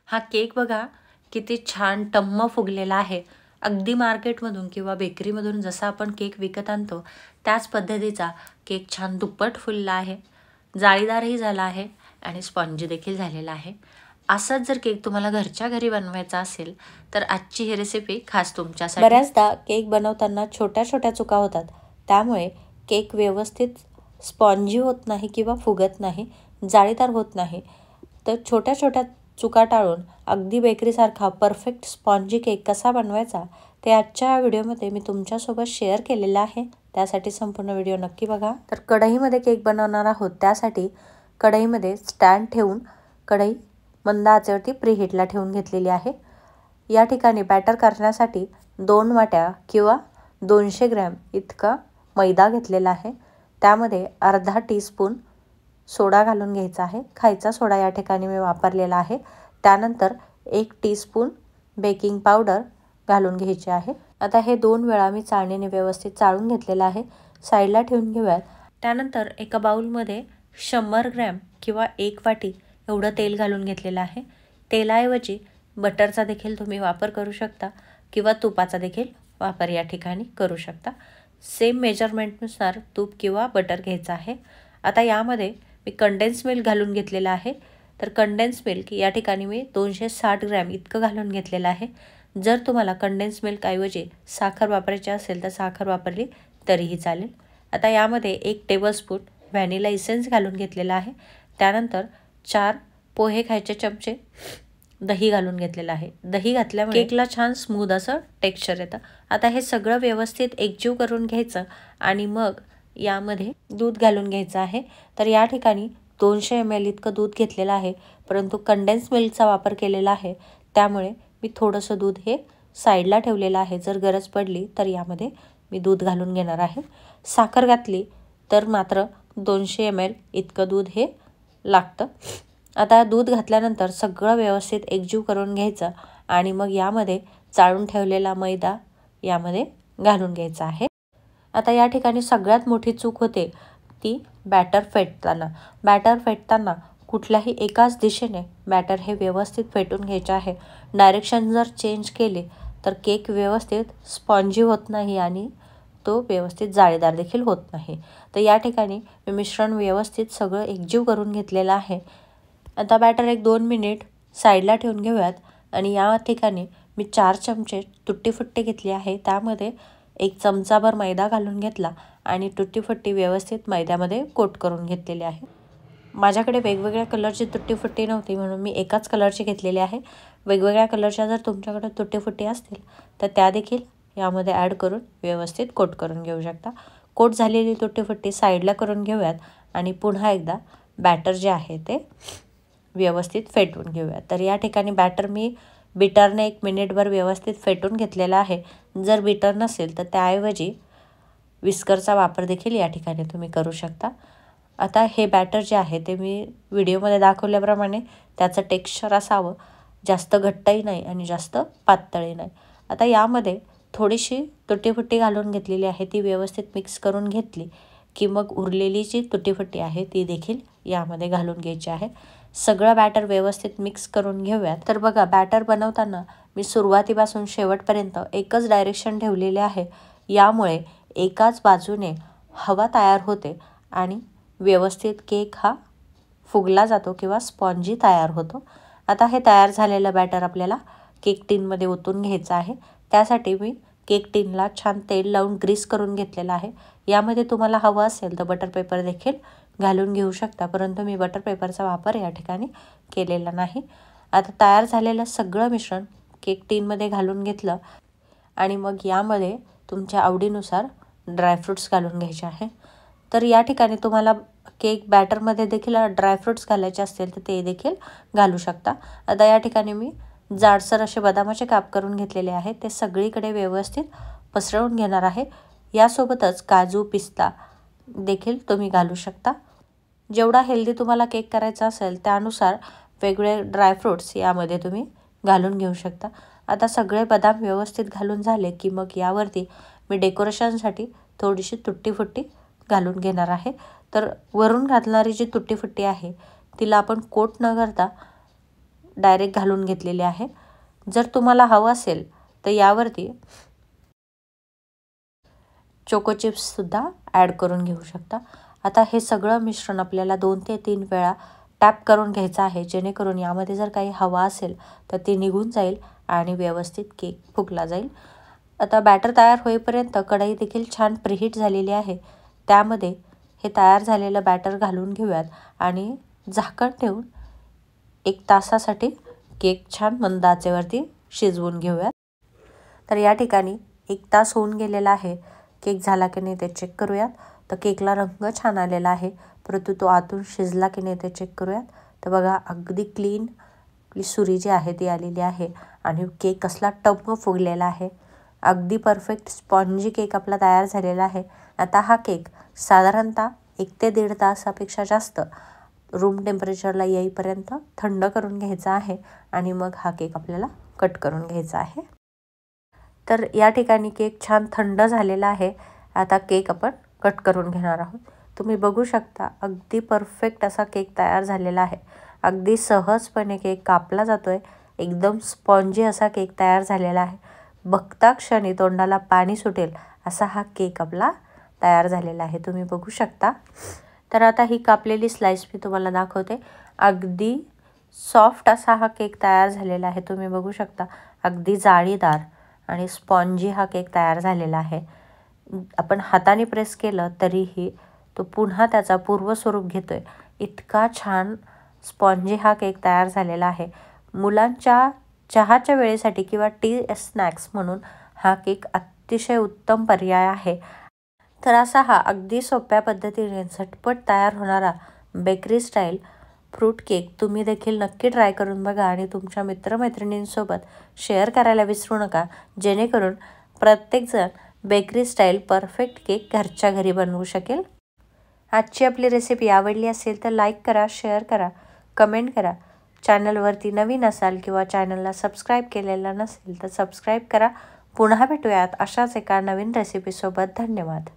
हा केक बघा किती छान टम्म फुगलेला आहे. अगदी मार्केटमधून किंवा बेकरीमधून जसा आपण केक विकत आणतो त्याच पद्धतीचा केक छान दुप्पट फुलला आहे, जाळीदारही झाला आहे आणि स्पॉन्जी देखील झालेला आहे. असाच जर केक तुम्हाला घरच्या घरी बनवायचा असेल तर आजची ही रेसिपी खास तुमच्यासाठी. बऱ्याचदा केक बनवताना छोट्या छोट्या चुका होतात, त्यामुळे केक व्यवस्थित स्पॉन्जी होत नाही किंवा फुगत नाही, जाळीदार होत नाही. तर छोट्या छोट्या चुका टाळून अगदी बेकरीसारखा परफेक्ट स्पॉन्जी केक कसा बनवायचा ते आजच्या व्हिडिओमध्ये मी तुमच्यासोबत शेअर केलेलं आहे. त्यासाठी संपूर्ण व्हिडिओ नक्की बघा. तर कढईमध्ये केक बनवणार आहोत, त्यासाठी कढईमध्ये स्टँड ठेवून कढई मंद आचेवरती प्रीहीटला ठेवून घेतलेली आहे. या ठिकाणी बॅटर करण्यासाठी 2 वाट्या किंवा 200 ग्रॅम इतका मैदा घेतलेला आहे. त्यामध्ये अर्धा टीस्पून सोडा घालून घ्यायचा आहे. खायचा सोडा या ठिकाणी मी वापरलेला आहे. त्यानंतर 1 टीस्पून बेकिंग पावडर घालून घ्यायची आहे. आता हे 2 वेळा मी चाळणीने व्यवस्थित चाळून घेतलेलं आहे. साईडला ठेवून घेऊयात. त्यानंतर एका बाउलमध्ये 100 ग्रॅम किंवा 1 वाटी एवढं तेल घालून घेतलेलं आहे. तेलाऐवजी बटरचा देखील तुम्ही वापर करू शकता किंवा तुपाचा देखील वापर या ठिकाणी करू शकता. सेम मेजरमेंटनुसार तूप किंवा बटर घ्यायचं आहे. आता यामध्ये मी कंडेन्स मिल्क घालून घेतलेलं आहे. तर कंडेन्स मिल्क या ठिकाणी मी 260 ग्रॅम इतकं घालून घेतलेलं आहे. जर तुम्हाला कंडेन्स मिल्क ऐवजी साखर वापरायची असेल तर साखर वापरली तरीही चालेल. आता यामध्ये 1 टेबलस्पून व्हॅनिला इसेन्स घालून घेतलेला आहे. त्यानंतर 4 पोहे खायचे चमचे दही घालून घेतलेलं आहे. दही घातल्यामुळे केकला छान स्मूथ असं टेक्स्चर येतं. आता हे सगळं व्यवस्थित एकजीव करून घ्यायचं आणि मग यामध्ये दूध घालून घ्यायचं आहे. तर या ठिकाणी 200 ml इतकं दूध घेतलेलं आहे, परंतु कंडेन्स मिल्कचा वापर केलेला आहे, त्यामुळे मी थोडंसं दूध हे साईडला ठेवलेलं आहे. जर गरज पडली तर यामध्ये मी दूध घालून घेणार आहे. साखर घातली तर मात्र 200 ml इतकं दूध हे लागतं. आता दूध घातल्यानंतर सगळं व्यवस्थित एकजीव करून घ्यायचं आणि मग यामध्ये चाळून ठेवलेला मैदा यामध्ये घालून घ्यायचा आहे. आता या ठिकाणी सगळ्यात मोठी चूक होते ती बॅटर फेटताना. बॅटर फेटताना कुठल्याही एकाच दिशेने बॅटर हे व्यवस्थित फेटून घ्यायचे आहे. डायरेक्शन जर चेंज केले तर केक व्यवस्थित स्पॉन्जी होत नाही आणि तो व्यवस्थित जाळीदार देखील होत नाही. तर या ठिकाणी मी मिश्रण व्यवस्थित सगळं एकजीव करून घेतलेलं आहे. आता बॅटर 1-2 मिनिट साईडला ठेवून घेऊयात आणि या ठिकाणी मी 4 चमचे तुट्टी फुट्टी घेतली आहे. त्यामध्ये 1 चमचाभर मैदा घालून घेतला आणि तुट्टी फुट्टी व्यवस्थित मैद्यामध्ये कोट करून घेतलेली आहे. माझ्याकडे वेगवेगळ्या कलरची तुट्टी फुट्टी नव्हती म्हणून मी एकाच कलरची घेतलेली आहे. वेगवेगळ्या कलरच्या जर तुमच्याकडे तुट्टी फुट्टी असतील तर त्या देखील यामध्ये ॲड करून व्यवस्थित कोट करून घेऊ शकता. कोट झालेली तुट्टी फुट्टी साईडला करून घेऊयात आणि पुन्हा एकदा बॅटर जे आहे ते व्यवस्थित फेटून घेऊयात. तर या ठिकाणी बॅटर मी बीटरने 1 मिनिटभर व्यवस्थित फेटून घेतलेला आहे. जर बीटर नसेल तर त्याऐवजी विस्करचा वापर देखील या ठिकाणी तुम्ही करू शकता. आता हे बॅटर जे आहे ते मी व्हिडिओमध्ये दाखवल्याप्रमाणे त्याचं टेक्स्चर असावं, जास्त घट्टही नाही आणि जास्त पातळही नाही. आता यामध्ये थोडीशी तुटीफुटी घालून घेतलेली आहे, ती व्यवस्थित मिक्स करून घेतली की मग उरलेली जी तुटीफुटी आहे ती देखील यामध्ये घालून घ्यायची आहे. सगळं बॅटर व्यवस्थित मिक्स करून घेऊयात. तर बघा, बॅटर बनवताना मी सुरुवातीपासून शेवटपर्यंत एकच डायरेक्शन ठेवलेले आहे. यामुळे एकाच बाजूने हवा तयार होते आणि व्यवस्थित केक हा फुगला जातो किंवा स्पॉन्जी तयार होतो. आता हे तयार झालेलं बॅटर आपल्याला केक टिनमध्ये ओतून घ्यायचं आहे. त्यासाठी मी केक टिनला छान तेल लावून ग्रीस करून घेतलेलं आहे. यामध्ये तुम्हाला हवं असेल तर बटर पेपर देखील घालून घेऊ शकता, परंतु मी बटर पेपरचा वापर या ठिकाणी केलेला नाही. आता तयार झालेलं सगळं मिश्रण केक टिनमध्ये घालून घेतलं आणि मग यामध्ये तुमच्या आवडीनुसार ड्रायफ्रूट्स घालून घ्यायचे आहे. तर या ठिकाणी तुम्हाला केक बॅटरमध्ये देखील ड्रायफ्रूट्स घालायचे असतील तर ते देखील घालू शकता. आता या ठिकाणी मी जाडसर असे बदामाचे काप करून घेतलेले आहेत, ते सगळीकडे व्यवस्थित पसरवून घेणार आहे. यासोबतच काजू, पिस्ता देखील तुम्ही घालू शकता. जेवढा हेल्दी तुम्हाला केक करायचा असेल त्यानुसार वेगवेगळे ड्रायफ्रूट्स यामध्ये तुम्ही घालून घेऊ शकता. आता सगळे बदाम व्यवस्थित घालून झाले की मग यावरती मी डेकोरेशनसाठी थोडीशी तुट्टी फुट्टी घालून घेणार आहे. तर वरून घालणारी जी तुट्टी फुट्टी आहे तिला आपण कोट न करता डायरेक्ट घालून घेतलेली आहे. जर तुम्हाला हवं असेल तर यावरती चोको चिप्ससुद्धा ॲड करून घेऊ शकता. आता हे सगळं मिश्रण आपल्याला 2 ते 3 वेळा टॅप करून घ्यायचं आहे, जेणेकरून यामध्ये जर काही हवा असेल तर ती निघून जाईल आणि व्यवस्थित केक फुगला जाईल. आता बॅटर तयार होईपर्यंत कढई देखील छान प्रीहीट झालेली आहे. त्यामध्ये हे तयार झालेलं बॅटर घालून घेऊयात आणि झाकण ठेवून 1 तासासाठी केक छान मंद आचेवरती शिजवून घेऊयात. तर या ठिकाणी 1 तास होऊन गेलेला आहे. केक झाला की नाही ते चेक करूयात. तर केकला रंग छान आलेला आहे, परंतु तो आतून शिजला की नाही ते चेक करूयात. तर बघा अगदी क्लीन आपली सुरी जी आहे ती आलेली आहे आणि केक कसला टम्म फुगलेला आहे. अगदी परफेक्ट स्पॉन्जी केक आपला तयार झालेला आहे. आता हा केक साधारणतः 1 ते 1.5 तासापेक्षा जास्त रूम टेम्परेचरला येईपर्यंत थंड करून घ्यायचा आहे आणि मग हा केक आपल्याला कट करून घ्यायचा आहे. तर या ठिकाणी केक छान थंड झालेला आहे. आता केक आपण कट करून घेणार आहोत. तुम्ही बघू शकता अगदी परफेक्ट असा केक तयार झालेला आहे. अगदी सहजपणे केक कापला जातोय. एकदम स्पॉन्जी असा केक तयार झालेला आहे. बघता क्षणी तोंडाला पाणी सुटेल असा हा केक आपला तयार झालेला आहे. तुम्ही बघू शकता. तर आता ही कापलेली स्लाइस मी तुम्हाला दाखवते. अगदी सॉफ्ट असा हा केक तयार झालेला आहे. तुम्ही बघू शकता अगदी जाळीदार आणि स्पॉन्जी हा केक तयार झालेला आहे. आपण हाताने प्रेस केलं तरीही तो पुन्हा त्याचा पूर्वस्वरूप घेतोय. इतका छान स्पॉन्जी हा केक तयार झालेला आहे. मुलांच्या चहाच्या वेळेसाठी किंवा टी स्नॅक्स म्हणून हा केक अतिशय उत्तम पर्याय आहे. तर असा हा अगदी सोप्या पद्धतीने झटपट तयार होणारा बेकरी स्टाईल फ्रूट केक तुम्ही देखील नक्की ट्राय करून बघा आणि तुमच्या मित्रमैत्रिणींसोबत शेअर करायला विसरू नका, जेणेकरून प्रत्येकजण बेकरी स्टाईल परफेक्ट केक घरच्या घरी बनवू शकेल. आजची आपली रेसिपी आवडली असेल तर लाईक करा, शेअर करा, कमेंट करा. चॅनलवरती नवीन असाल किंवा चॅनलला सबस्क्राईब केलेलं नसेल तर सबस्क्राईब करा. पुन्हा भेटूयात अशाच एका नवीन रेसिपीसोबत. धन्यवाद.